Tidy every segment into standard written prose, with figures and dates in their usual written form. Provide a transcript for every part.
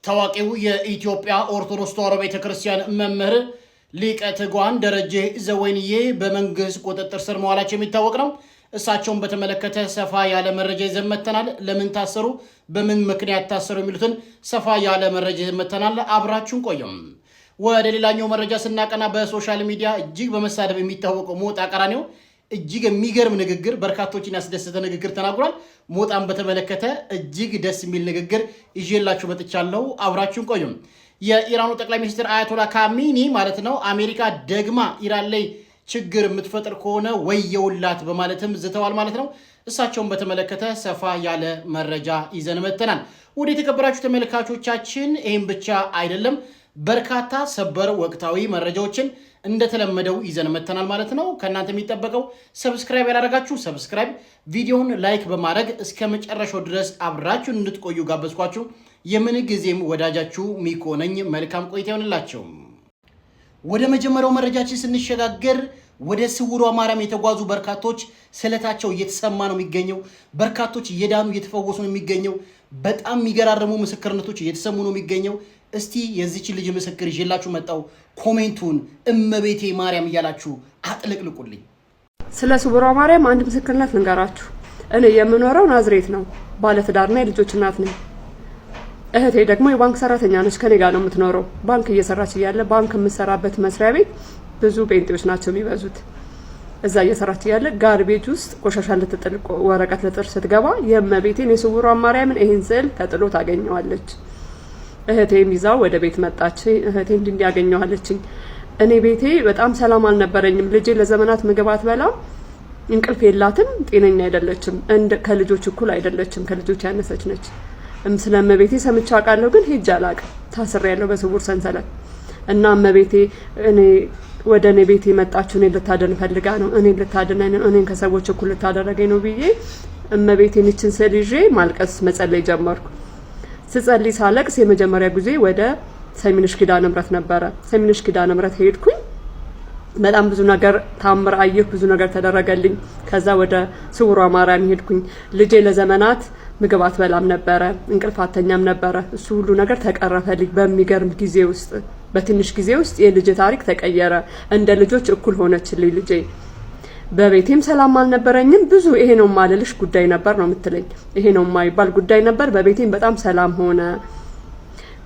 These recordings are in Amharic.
ታዋቂው የኢትዮጵያ ኦርቶዶክስ ተዋሕዶ ቤተክርስቲያን መምህር ሊቀ ትጉሃን ደረጀ ዘወይንዬ በመንግስት ቁጥጥር ስር መዋላቸው የሚታወቅ ነው። እሳቸውን በተመለከተ ሰፋ ያለ መረጃ ይዘን መጥተናል። ለምን ታሰሩ፣ በምን ምክንያት ታሰሩ የሚሉትን ሰፋ ያለ መረጃ ይዘን መጥተናል። አብራችሁን ቆዩም። ወደ ሌላኛው መረጃ ስናቀና በሶሻል ሚዲያ እጅግ በመሳደብ የሚታወቀው ሞጣ ቀራኒዮ እጅግ የሚገርም ንግግር፣ በርካቶችን ያስደሰተ ንግግር ተናግሯል። ሞጣን በተመለከተ እጅግ ደስ የሚል ንግግር ይዤላችሁ መጥቻለሁ። አብራችሁን ቆዩም። የኢራኑ ጠቅላይ ሚኒስትር አያቶላ ካሚኒ ማለት ነው አሜሪካ ደግማ ኢራን ላይ ችግር የምትፈጥር ከሆነ ወየውላት በማለትም ዝተዋል ማለት ነው። እሳቸውን በተመለከተ ሰፋ ያለ መረጃ ይዘን መጥተናል። ወደ የተከበራችሁ ተመልካቾቻችን ይህም ብቻ አይደለም፣ በርካታ ሰበር ወቅታዊ መረጃዎችን እንደተለመደው ይዘን መጥተናል ማለት ነው። ከእናንተ የሚጠበቀው ሰብስክራይብ ያላደረጋችሁ ሰብስክራይብ፣ ቪዲዮውን ላይክ በማድረግ እስከ መጨረሻው ድረስ አብራችሁን እንድትቆዩ ጋበዝኳችሁ። የምን ጊዜም ወዳጃችሁ ሚኮ ነኝ። መልካም ቆይታ ይሆንላችሁ። ወደ መጀመሪያው መረጃችን ስንሸጋገር ወደ ስውሯ ማርያም የተጓዙ በርካቶች ስለታቸው እየተሰማ ነው የሚገኘው። በርካቶች እየዳኑ እየተፈወሱ ነው የሚገኘው። በጣም የሚገራርሙ ምስክርነቶች እየተሰሙ ነው የሚገኘው። እስቲ የዚች ልጅ ምስክር ይዤላችሁ መጣው። ኮሜንቱን እመቤቴ ማርያም እያላችሁ አጥልቅልቁልኝ። ስለ ስውሯ ማርያም አንድ ምስክርነት ልንገራችሁ። እኔ የምኖረው ናዝሬት ነው። ባለትዳርና የልጆች እናት ነኝ። እህቴ ደግሞ የባንክ ሰራተኛ ነች። ከኔ ጋር ነው የምትኖረው። ባንክ እየሰራች እያለ ባንክ የምትሰራበት መስሪያ ቤት ብዙ ጴንጤዎች ናቸው የሚበዙት። እዛ እየሰራች እያለ ጋርቤጅ ውስጥ ቆሻሻ ልትጥል ወረቀት ልጥር ስትገባ የእመቤቴን የስውሯ ማርያምን ይህን ስዕል ተጥሎ ታገኘዋለች። እህቴም ይዛው ወደ ቤት መጣች። እህቴ እንዲያገኘዋለችኝ። እኔ ቤቴ በጣም ሰላም አልነበረኝም። ልጄ ለዘመናት ምግብ አትበላም፣ እንቅልፍ የላትም፣ ጤነኛ አይደለችም፣ ከልጆች እኩል አይደለችም፣ ከልጆች ያነሰች ነች። ስለ እመቤቴ ሰምቼ አውቃለሁ፣ ግን ሄጄ አላውቅም። ታስሬያለሁ በስውር ሰንሰለት እና እመቤቴ ወደ እኔ ቤት የመጣችው እኔ ልታድን ፈልጋ ነው፣ እኔ ልታድነኝ ነው፣ እኔን ከሰዎች እኩል ልታደረገኝ ነው ብዬ እመቤቴን ይችን ስዕል ይዤ ማልቀስ መጸለይ ጀመርኩ። ስጸልይ ሳለቅስ የመጀመሪያ ጊዜ ወደ ሰሚነሽ ኪዳነ ምሕረት ነበረ። ሰሚነሽ ኪዳነ ምሕረት ሄድኩኝ። በጣም ብዙ ነገር ታምር አየሁ፣ ብዙ ነገር ተደረገልኝ። ከዛ ወደ ስውሯ ማርያም ሄድኩኝ። ልጄ ለዘመናት ምግብ አትበላም ነበረ፣ እንቅልፍ አተኛም ነበረ። እሱ ሁሉ ነገር ተቀረፈልኝ በሚገርም ጊዜ ውስጥ። በትንሽ ጊዜ ውስጥ የልጄ ታሪክ ተቀየረ። እንደ ልጆች እኩል ሆነችልኝ ልጄ። በቤቴም ሰላም አልነበረኝም። ብዙ ይሄ ነው ማለልሽ ጉዳይ ነበር ነው የምትለኝ። ይሄ ነው የማይባል ጉዳይ ነበር። በቤቴም በጣም ሰላም ሆነ።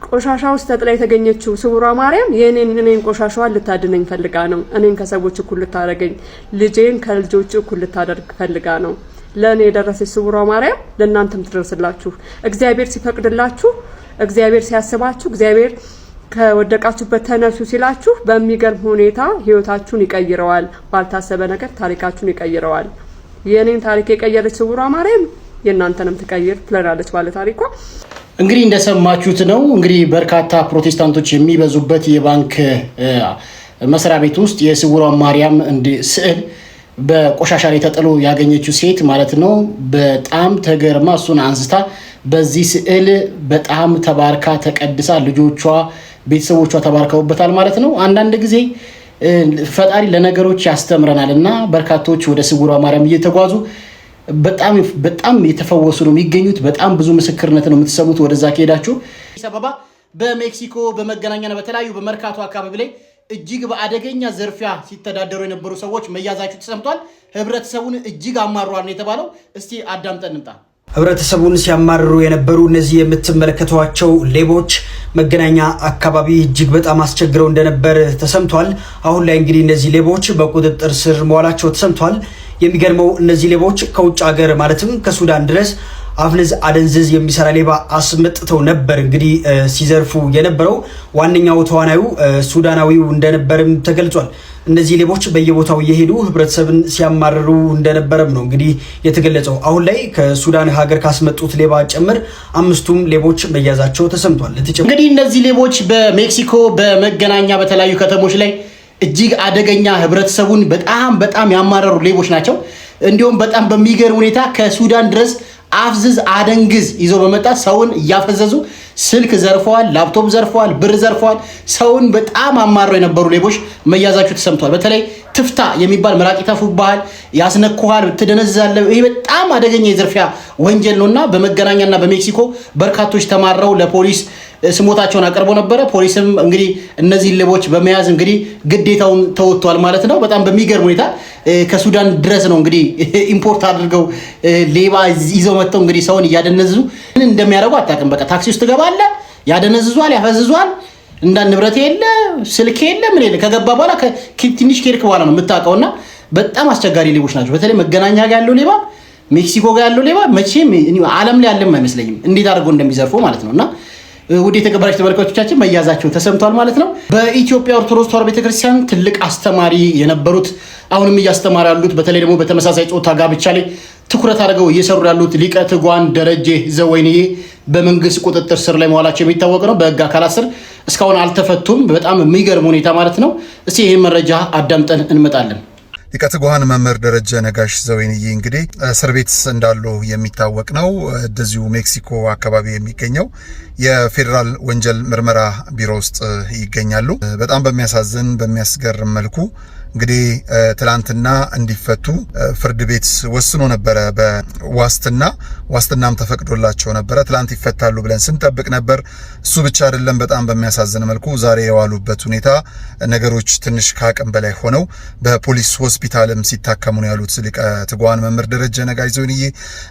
ቆሻሻ ውስጥ ተጥላ የተገኘችው ስውሯ ማርያም እኔን ቆሻሻዋን ልታድነኝ ፈልጋ ነው። እኔን ከሰዎች እኩል ልታደርገኝ፣ ልጄን ከልጆች እኩል ልታደርግ ፈልጋ ነው። ለእኔ የደረሰች ስውሯ ማርያም ለእናንተም ትደርስላችሁ። እግዚአብሔር ሲፈቅድላችሁ፣ እግዚአብሔር ሲያስባችሁ፣ እግዚአብሔር ከወደቃችሁበት ተነሱ ሲላችሁ በሚገርም ሁኔታ ህይወታችሁን ይቀይረዋል። ባልታሰበ ነገር ታሪካችሁን ይቀይረዋል። የኔን ታሪክ የቀየረች ስውሯ ማርያም የእናንተንም ትቀይር ትለናለች ባለ ታሪኳ። እንግዲህ እንደሰማችሁት ነው። እንግዲህ በርካታ ፕሮቴስታንቶች የሚበዙበት የባንክ መስሪያ ቤት ውስጥ የስውሯ ማርያም ስዕል በቆሻሻ ላይ ተጥሎ ያገኘችው ሴት ማለት ነው በጣም ተገርማ እሱን አንስታ በዚህ ስዕል በጣም ተባርካ ተቀድሳ ልጆቿ ቤተሰቦቿ ተባርከውበታል ማለት ነው። አንዳንድ ጊዜ ፈጣሪ ለነገሮች ያስተምረናል እና በርካቶች ወደ ስውሯ ማርያም እየተጓዙ በጣም የተፈወሱ ነው የሚገኙት። በጣም ብዙ ምስክርነት ነው የምትሰሙት ወደዛ ከሄዳችሁ። አዲስ አበባ በሜክሲኮ በመገናኛና በተለያዩ በመርካቶ አካባቢ ላይ እጅግ በአደገኛ ዘርፊያ ሲተዳደሩ የነበሩ ሰዎች መያዛቸው ተሰምቷል። ህብረተሰቡን እጅግ አማሯል ነው የተባለው። እስቲ አዳምጠን እንምጣ። ህብረተሰቡን ሲያማርሩ የነበሩ እነዚህ የምትመለከቷቸው ሌቦች መገናኛ አካባቢ እጅግ በጣም አስቸግረው እንደነበር ተሰምቷል። አሁን ላይ እንግዲህ እነዚህ ሌቦች በቁጥጥር ስር መዋላቸው ተሰምቷል። የሚገርመው እነዚህ ሌቦች ከውጭ ሀገር ማለትም ከሱዳን ድረስ አፍንዝ አደንዝዝ የሚሰራ ሌባ አስመጥተው ነበር እንግዲህ ሲዘርፉ የነበረው። ዋነኛው ተዋናዩ ሱዳናዊው እንደነበርም ተገልጿል። እነዚህ ሌቦች በየቦታው እየሄዱ ህብረተሰብን ሲያማርሩ እንደነበረም ነው እንግዲህ የተገለጸው። አሁን ላይ ከሱዳን ሀገር ካስመጡት ሌባ ጭምር 5ቱም ሌቦች መያዛቸው ተሰምቷል። እንግዲህ እነዚህ ሌቦች በሜክሲኮ በመገናኛ በተለያዩ ከተሞች ላይ እጅግ አደገኛ ህብረተሰቡን በጣም ያማረሩ ሌቦች ናቸው። እንዲሁም በጣም በሚገርም ሁኔታ ከሱዳን ድረስ አፍዝዝ አደንግዝ ይዘው በመጣት ሰውን እያፈዘዙ ስልክ ዘርፈዋል፣ ላፕቶፕ ዘርፈዋል፣ ብር ዘርፈዋል። ሰውን በጣም አማረው የነበሩ ሌቦች መያዛቸው ተሰምቷል። በተለይ ትፍታ የሚባል መራቂ ተፉባል ያስነኩሃል ትደነዛለህ። ይሄ በጣም አደገኛ የዝርፊያ ወንጀል ነውና በመገናኛና በሜክሲኮ በርካቶች ተማረው ለፖሊስ ስሞታቸውን አቀርቦ ነበር። ፖሊስም እንግዲህ እነዚህ ሌቦች በመያዝ እንግዲህ ግዴታውን ተወጥቷል ማለት ነው። በጣም በሚገርም ሁኔታ ከሱዳን ድረስ ነው እንግዲህ ኢምፖርት አድርገው ሌባ ይዘው መጥተው እንግዲህ ሰውን እያደነዝዙ ምን እንደሚያደርጉ አታውቅም። በቃ ታክሲ ውስጥ ገባለህ ያደነዝዟል ያፈዝዟል እንደ ንብረት የለ ስልክ የለ ምን የለ ከገባ በኋላ ትንሽ ኬርክ በኋላ ነው የምታውቀውና በጣም አስቸጋሪ ሌቦች ናቸው። በተለይ መገናኛ ጋር ያለው ሌባ ሜክሲኮ ጋር ያለው ሌባ መቼም ዓለም ላይ ያለም አይመስለኝም እንዴት አድርገው እንደሚዘርፉ ማለት ነውና ውድ የተከበራችሁ ተመልካቾቻችን መያዛቸው ተሰምቷል ማለት ነው። በኢትዮጵያ ኦርቶዶክስ ተዋሕዶ ቤተክርስቲያን ትልቅ አስተማሪ የነበሩት አሁንም እያስተማሩ ያሉት በተለይ ደግሞ በተመሳሳይ ጾታ ጋብቻ ላይ ትኩረት አድርገው እየሰሩ ያሉት ሊቀ ትጉሃን ደረጀ ዘወይንዬ በመንግስት ቁጥጥር ስር ላይ መዋላቸው የሚታወቅ ነው። በህግ አካላት ስር እስካሁን አልተፈቱም። በጣም የሚገርም ሁኔታ ማለት ነው። እስቲ ይህን መረጃ አዳምጠን እንመጣለን። ሊቀ ትጉሃን መምህር ደረጀ ነጋሽ ዘወይንዬ እንግዲህ እስር ቤት እንዳሉ የሚታወቅ ነው። እንደዚሁ ሜክሲኮ አካባቢ የሚገኘው የፌዴራል ወንጀል ምርመራ ቢሮ ውስጥ ይገኛሉ። በጣም በሚያሳዝን በሚያስገርም መልኩ እንግዲህ ትላንትና እንዲፈቱ ፍርድ ቤት ወስኖ ነበረ። ዋስትናም ተፈቅዶላቸው ነበረ። ትላንት ይፈታሉ ብለን ስንጠብቅ ነበር። እሱ ብቻ አይደለም፣ በጣም በሚያሳዝን መልኩ ዛሬ የዋሉበት ሁኔታ ነገሮች ትንሽ ከአቅም በላይ ሆነው በፖሊስ ሆስፒታልም ሲታከሙ ነው ያሉት ሊቀ ትጉሃን መምህር ደረጀ ነጋሽ ዘወይንዬ።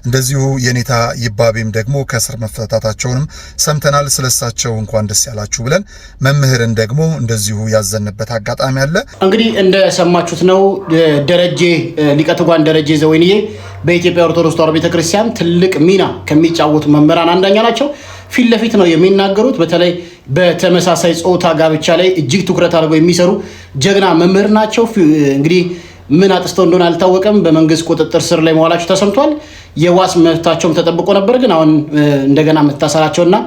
እንደዚሁ የኔታ ይባቤም ደግሞ ከእስር መፈታታቸውንም ሰምተናል። ስለሳቸው እንኳን ደስ ያላችሁ ብለን መምህርን ደግሞ እንደዚሁ ያዘንበት አጋጣሚ አለ። እንግዲህ እንደሰማችሁት ነው ደረጀ ሊቀ ትጉሃን ደረጀ ዘወይንዬ በኢትዮጵያ ኦርቶዶክስ ተዋሕዶ ቤተክርስቲያን ትልቅ ሚና ከሚጫወቱ መምህራን አንደኛ ናቸው። ፊት ለፊት ነው የሚናገሩት። በተለይ በተመሳሳይ ጾታ ጋብቻ ላይ እጅግ ትኩረት አድርገው የሚሰሩ ጀግና መምህር ናቸው። እንግዲህ ምን አጥስተው እንደሆነ አልታወቀም። በመንግስት ቁጥጥር ስር ላይ መዋላቸው ተሰምቷል። የዋስ መብታቸውም ተጠብቆ ነበር፣ ግን አሁን እንደገና መታሰራቸውና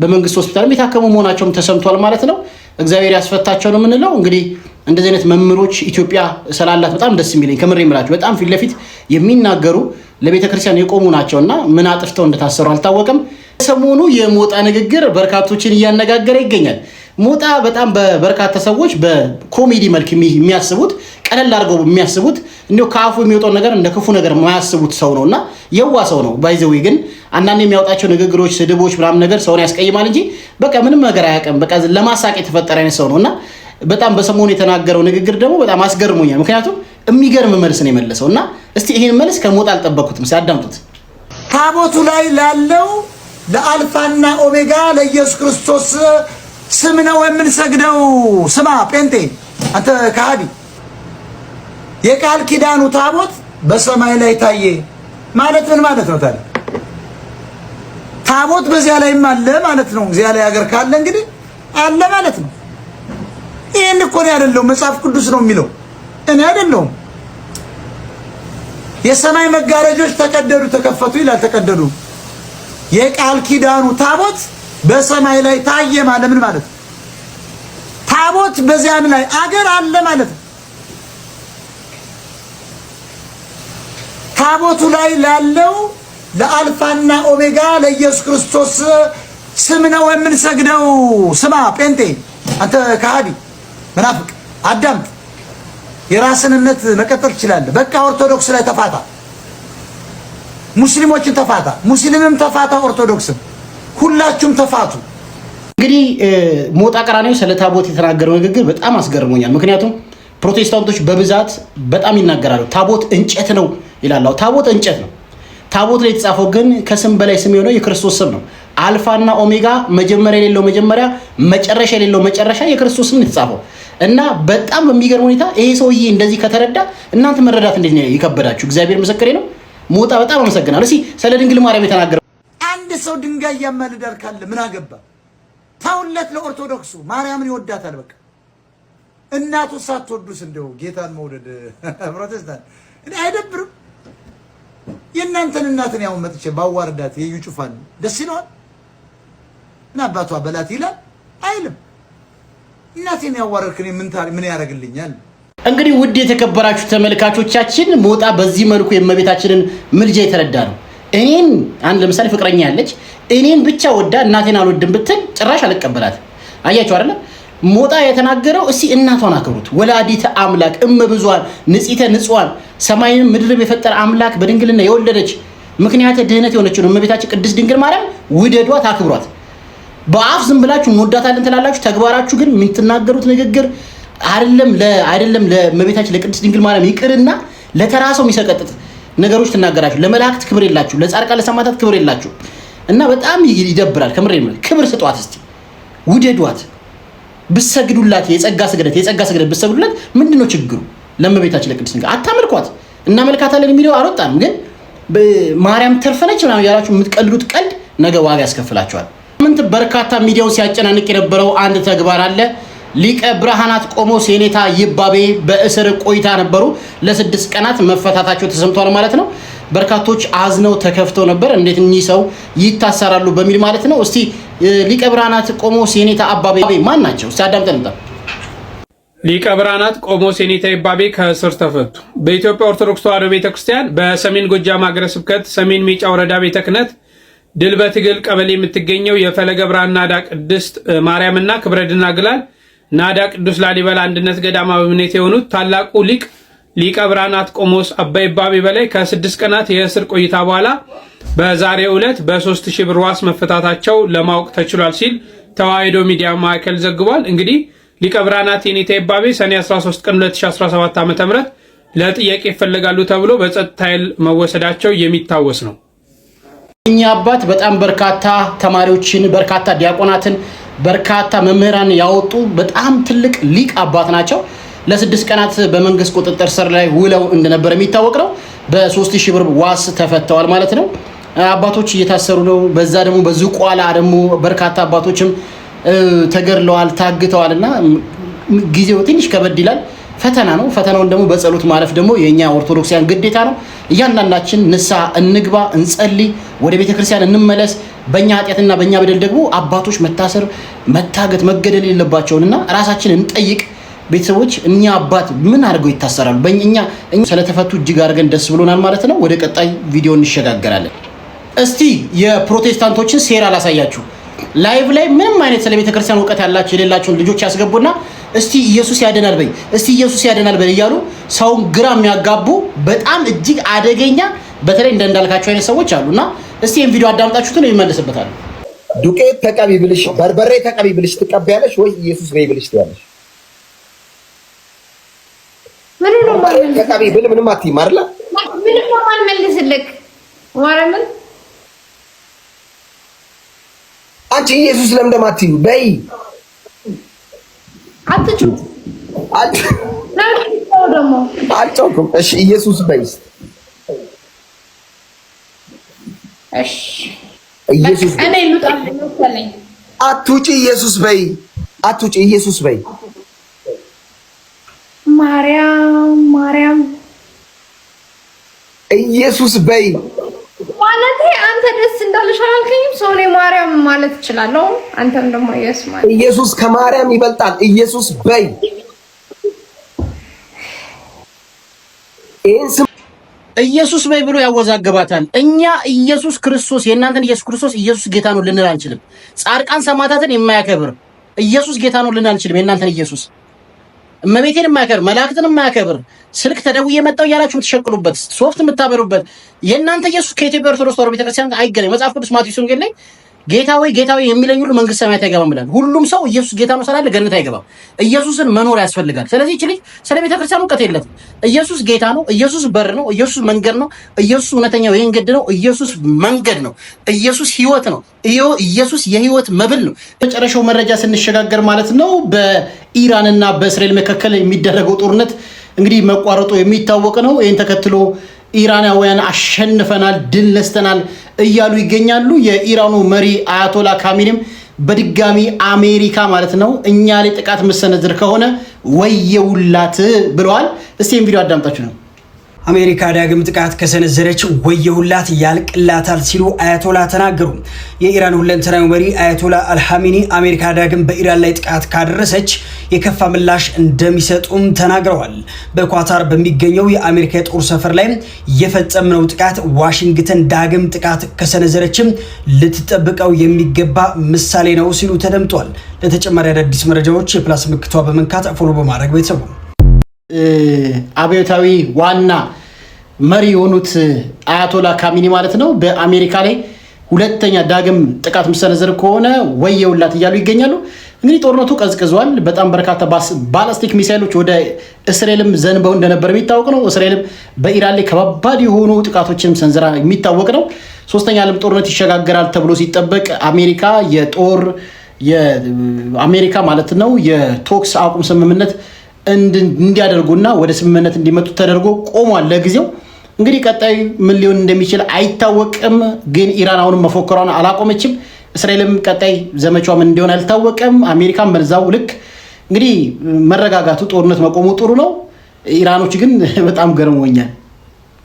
በመንግስት ሆስፒታልም የታከሙ መሆናቸውም ተሰምቷል ማለት ነው። እግዚአብሔር ያስፈታቸው ነው የምንለው። እንግዲህ እንደዚህ አይነት መምህሮች ኢትዮጵያ ስላላት በጣም ደስ የሚለኝ ከምር የምላቸው በጣም ፊት ለፊት የሚናገሩ ለቤተ ክርስቲያን የቆሙ ናቸውና ምን አጥፍተው እንደታሰሩ አልታወቀም። ሰሞኑ የሞጣ ንግግር በርካቶችን እያነጋገረ ይገኛል። ሞጣ በጣም በበርካታ ሰዎች በኮሜዲ መልክ የሚያስቡት ቀለል አድርገው የሚያስቡት እንዲሁ ከአፉ የሚወጣው ነገር እንደ ክፉ ነገር የማያስቡት ሰው ነውና የዋ ሰው ነው። ባይዘዊ ግን አንዳንድ የሚያወጣቸው ንግግሮች፣ ስድቦች ምናምን ነገር ሰውን ያስቀይማል እንጂ በቃ ምንም ነገር አያውቅም። በቃ ለማሳቅ የተፈጠረ አይነት ሰው ነውና በጣም በሰሞኑ የተናገረው ንግግር ደግሞ በጣም አስገርሞኛል። ምክንያቱም የሚገርም መልስ ነው የመለሰውና እስቲ ይሄን መልስ ከሞጣ አልጠበቅኩትም። ሲያዳምጡት ታቦቱ ላይ ላለው ለአልፋና ኦሜጋ ለኢየሱስ ክርስቶስ ስም ነው የምንሰግደው። ስማ ጴንጤ፣ አንተ ከሃዲ፣ የቃል ኪዳኑ ታቦት በሰማይ ላይ ታየ ማለት ምን ማለት ነው ታዲያ? ታቦት በዚያ ላይም አለ ማለት ነው። እዚያ ላይ ሀገር ካለ እንግዲህ አለ ማለት ነው። ይሄን እኮ ነው አይደለም መጽሐፍ ቅዱስ ነው የሚለው፣ እኔ አይደለሁም። የሰማይ መጋረጆች ተቀደዱ ተከፈቱ ይላል። ተቀደዱ። የቃል ኪዳኑ ታቦት በሰማይ ላይ ታየ ማለት ምን ማለት ነው? ታቦት በዚያም ላይ አገር አለ ማለት ነው። ታቦቱ ላይ ላለው ለአልፋና ኦሜጋ ለኢየሱስ ክርስቶስ ስም ነው የምንሰግደው። ስማ ጴንጤ፣ አንተ ከሃዲ መናፍቅ፣ አዳምጥ። የራስንነት መቀጠል ትችላለህ። በቃ ኦርቶዶክስ ላይ ተፋታ፣ ሙስሊሞችን ተፋታ፣ ሙስሊምም ተፋታ፣ ኦርቶዶክስም ሁላችሁም ተፋቱ። እንግዲህ ሞጣ ቀራኒዮ ስለ ታቦት የተናገረው ንግግር በጣም አስገርሞኛል። ምክንያቱም ፕሮቴስታንቶች በብዛት በጣም ይናገራሉ። ታቦት እንጨት ነው ይላሉ። ታቦት እንጨት ነው። ታቦት ላይ የተጻፈው ግን ከስም በላይ ስም የሆነው የክርስቶስ ስም ነው። አልፋና ኦሜጋ፣ መጀመሪያ የሌለው መጀመሪያ፣ መጨረሻ የሌለው መጨረሻ የክርስቶስ ስም ነው የተጻፈው እና በጣም በሚገርም ሁኔታ ይሄ ሰውዬ እንደዚህ ከተረዳ እናንተ መረዳት እንዴት ነው የከበዳችሁ? እግዚአብሔር ምስክሬ ነው። ሞጣ በጣም አመሰግናለሁ። እስኪ ስለ ድንግል ማርያም የተናገረው አንድ ሰው ድንጋይ ያማልዳል ካለ ምን አገባ? ታውለት ለኦርቶዶክሱ ማርያምን ይወዳታል። በቃ እናቱ ሳትወዱስ እንደው ጌታን መውደድ ፕሮቴስታንት አይደብርም? የእናንተን እናትን ያው መጥቼ ባዋርዳት የዩ ጩፋን ደስ ይለዋል? እና አባቷ በላት ይላል አይልም? እናቴን ያዋረድክኝ ምን ያደርግልኛል? እንግዲህ ውድ የተከበራችሁ ተመልካቾቻችን ሞጣ በዚህ መልኩ የእመቤታችንን ምልጃ የተረዳ ነው። እኔን አንድ ለምሳሌ ፍቅረኛ ያለች እኔን ብቻ ወዳ እናቴን አልወድም ብትል ጭራሽ አልቀበላት። አያችሁ አይደል? ሞጣ የተናገረው እስቲ እናቷን አክብሩት። ወላዲተ አምላክ እመብዙኃን ንጽሕተ ንጹሐን ሰማይን ምድርን የፈጠረ አምላክ በድንግልና የወለደች ምክንያተ ድህነት የሆነችው እመቤታችን ቅድስት ድንግል ማርያም ውደዷት፣ አክብሯት። በአፍ ዝም ብላችሁ እንወዳታለን ትላላችሁ፣ ተግባራችሁ ግን የምትናገሩት ንግግር አይደለም ለእመቤታችን ለቅድስት ድንግል ማርያም ይቅርና ለተራሰው የሚሰቀጥጥ ነገሮች ትናገራችሁ። ለመላእክት ክብር የላችሁ፣ ለጻድቃን ለሰማዕታት ክብር የላችሁ እና በጣም ይደብራል። ከምሬ ክብር ስጧት፣ እስቲ ውደዷት፣ ብሰግዱላት የጸጋ ስግደት ብሰግዱላት ምንድነው ችግሩ? ለእመቤታችን ለቅድስት ድንግል አታመልኳት። እናመልካታለን የሚለው አልወጣንም፣ ግን ማርያም ተርፈነች ምናምን ያላችሁ የምትቀልዱት ቀልድ ነገ ዋጋ ያስከፍላችኋል። ምንት በርካታ ሚዲያውን ሲያጨናንቅ የነበረው አንድ ተግባር አለ። ሊቀ ብርሃናት ቆሞስ የኔታ ይባቤ በእስር ቆይታ ነበሩ። ለ6 ቀናት መፈታታቸው ተሰምቷል ማለት ነው። በርካቶች አዝነው ተከፍተው ነበር። እንዴት እኚህ ሰው ይታሰራሉ በሚል ማለት ነው። እስቲ ሊቀ ብርሃናት ቆሞስ የኔታ አባቤ ማን ናቸው? እስቲ አዳምጠን። ሊቀ ብርሃናት ቆሞስ የኔታ ይባቤ ከእስር ተፈቱ። በኢትዮጵያ ኦርቶዶክስ ተዋሕዶ ቤተክርስቲያን በሰሜን ጎጃም ሀገረ ስብከት ሰሜን ሜጫ ወረዳ ቤተ ክህነት ድል በትግል ቀበሌ የምትገኘው የፈለገ ብርሃን ናዳ ቅድስት ማርያምና ክብረ ደናግላል ናዳ ቅዱስ ላሊበላ አንድነት ገዳም አበምኔት የሆኑት ታላቁ ሊቀ ብርሃናት ቆሞስ አባ ይባቤ በላይ ከ6 ቀናት የእስር ቆይታ በኋላ በዛሬው ዕለት በ3000 ብር ዋስ መፈታታቸው ለማወቅ ተችሏል ሲል ተዋሕዶ ሚዲያ ማዕከል ዘግቧል። እንግዲህ ሊቀ ብርሃናት የኔታ ይባቤ ሰኔ 13 ቀን 2017 ዓ.ም ለጥያቄ ይፈልጋሉ ተብሎ በጸጥታ ኃይል መወሰዳቸው የሚታወስ ነው። እኛ አባት በጣም በርካታ ተማሪዎችን፣ በርካታ ዲያቆናትን፣ በርካታ መምህራን ያወጡ በጣም ትልቅ ሊቅ አባት ናቸው። ለ6 ቀናት በመንግስት ቁጥጥር ስር ላይ ውለው እንደነበር የሚታወቅ ነው። በ3000 ብር ዋስ ተፈተዋል ማለት ነው። አባቶች እየታሰሩ ነው። በዛ ደግሞ በዝቋላ ደግሞ በርካታ አባቶችም ተገድለዋል፣ ታግተዋል እና ጊዜው ትንሽ ከበድ ይላል። ፈተና ነው። ፈተናውን ደግሞ በጸሎት ማለፍ ደግሞ የኛ ኦርቶዶክሳውያን ግዴታ ነው። እያንዳንዳችን ንስሐ እንግባ፣ እንጸልይ፣ ወደ ቤተክርስቲያን እንመለስ። በእኛ ኃጢአትና በእኛ በደል ደግሞ አባቶች መታሰር፣ መታገት፣ መገደል የለባቸውንና ራሳችን እንጠይቅ። ቤተሰቦች እኛ አባት ምን አድርገው ይታሰራሉ? በእኛ ስለተፈቱ እጅግ አድርገን ደስ ብሎናል ማለት ነው። ወደ ቀጣይ ቪዲዮ እንሸጋገራለን። እስቲ የፕሮቴስታንቶችን ሴራ ላሳያችሁ። ላይቭ ላይ ምንም አይነት ስለ ቤተክርስቲያን እውቀት ያላቸው የሌላቸውን ልጆች ያስገቡና እስቲ ኢየሱስ ያድናል በይ፣ እስቲ ኢየሱስ ያድናል በይ እያሉ ሰውን ግራ የሚያጋቡ በጣም እጅግ አደገኛ በተለይ እንዳልካቸው አይነት ሰዎች አሉና እስቲ ይሄን ቪዲዮ አዳምጣችሁት ነው ይመለስበታል። ዱቄት ተቀቢ ብልሽ በርበሬ ተቀቢ ብልሽ ትቀበያለሽ ወይ ኢየሱስ በይ ብልሽ ትያለሽ? ምን ነው ማለት ተቀቢ ብል ምንም አትይም አይደል? ምንም ማን መልስልክ ማረምን አንቺ ኢየሱስ ለምን እንደማትዩ በይ አትጩ ደግሞ አልጮኩም። እሺ ኢየሱስ በይ። እሺ ኢየሱስ እኔ ልውጣልኝ መሰለኝ። አትውጪ ኢየሱስ በይ፣ አትውጪ ኢየሱስ በይ። ማርያም ኢየሱስ በይ ማለቴ አንተ ደስ እንዳለሽ አላልከኝም? ሰው ላይ ማርያም ማለት እችላለሁ። አንተም ደግሞ ኢየሱስ ማለት ኢየሱስ ከማርያም ይበልጣል። ኢየሱስ በይ። ኢየሱስ በይ ብሎ ያወዛገባታል። እኛ ኢየሱስ ክርስቶስ የእናንተን ኢየሱስ ክርስቶስ ኢየሱስ ጌታ ነው ልንል አንችልም። ጻድቃን ሰማዕታትን የማያከብር ኢየሱስ ጌታ ነው ልንል አንችልም። የእናንተን ኢየሱስ እመቤቴን የማያከብር መላእክትን የማያከብር ስልክ ተደውዬ መጣሁ እያላችሁ የምትሸቅሉበት ሶፍት የምታበሩበት የእናንተ ኢየሱስ ከኢትዮጵያ ኦርቶዶክስ ተዋሕዶ ቤተክርስቲያን አይገናኝ። መጽሐፍ ቅዱስ ማቴዎስ ወንጌል ላይ ጌታ ወይ የሚለኝ ሁሉ መንግስት ሰማያት አይገባም ይላል። ሁሉም ሰው ኢየሱስ ጌታ ነው ስላለ ገነት አይገባም። ኢየሱስን መኖር ያስፈልጋል። ስለዚህ እቺ ልጅ ስለ ቤተክርስቲያን እውቀት የለትም። ኢየሱስ ጌታ ነው፣ ኢየሱስ በር ነው፣ ኢየሱስ መንገድ ነው፣ ኢየሱስ እውነተኛው መንገድ ነው፣ ኢየሱስ መንገድ ነው፣ ኢየሱስ ህይወት ነው፣ ኢየሱስ የህይወት መብል ነው። መጨረሻው መረጃ ስንሸጋገር ማለት ነው በኢራንና በእስራኤል መካከል የሚደረገው ጦርነት እንግዲህ መቋረጡ የሚታወቅ ነው። ይህን ተከትሎ ኢራናውያን አሸንፈናል፣ ድል ነስተናል እያሉ ይገኛሉ። የኢራኑ መሪ አያቶላ ካሚኒም በድጋሚ አሜሪካ ማለት ነው እኛ ላይ ጥቃት መሰነዝር ከሆነ ወየውላት ብለዋል። እስቲ ቪዲዮ አዳምጣችሁ ነው። አሜሪካ ዳግም ጥቃት ከሰነዘረች ወየሁላት ያልቅላታል ሲሉ አያቶላ ተናገሩ። የኢራን ሁለንተናዊ መሪ አያቶላ አልሐሚኒ አሜሪካ ዳግም በኢራን ላይ ጥቃት ካደረሰች የከፋ ምላሽ እንደሚሰጡም ተናግረዋል። በኳታር በሚገኘው የአሜሪካ የጦር ሰፈር ላይ የፈጸምነው ጥቃት ዋሽንግተን ዳግም ጥቃት ከሰነዘረችም ልትጠብቀው የሚገባ ምሳሌ ነው ሲሉ ተደምጧል። ለተጨማሪ አዳዲስ መረጃዎች የፕላስ ምልክቷ በመንካት ፎሎ በማድረግ ቤተሰቡ አብዮታዊ ዋና መሪ የሆኑት አያቶላ ካሚኒ ማለት ነው በአሜሪካ ላይ ሁለተኛ ዳግም ጥቃት መሰነዘር ከሆነ ወየውላት እያሉ ይገኛሉ። እንግዲህ ጦርነቱ ቀዝቅዟል። በጣም በርካታ ባላስቲክ ሚሳይሎች ወደ እስራኤልም ዘንበው እንደነበር የሚታወቅ ነው። እስራኤልም በኢራን ላይ ከባድ የሆኑ ጥቃቶችን ሰንዝራ የሚታወቅ ነው። ሶስተኛ ዓለም ጦርነት ይሸጋገራል ተብሎ ሲጠበቅ አሜሪካ ማለት ነው የቶክስ አቁም ስምምነት እንዲያደርጉና ወደ ስምምነት እንዲመጡ ተደርጎ ቆሟል ለጊዜው። እንግዲህ ቀጣይ ምን ሊሆን እንደሚችል አይታወቅም። ግን ኢራን አሁንም መፎከሯን አላቆመችም። እስራኤልም ቀጣይ ዘመቻዋ ምን እንዲሆን አልታወቀም። አሜሪካም በዛው ልክ እንግዲህ መረጋጋቱ ጦርነት መቆሙ ጥሩ ነው። ኢራኖች ግን በጣም ገርሞኛል።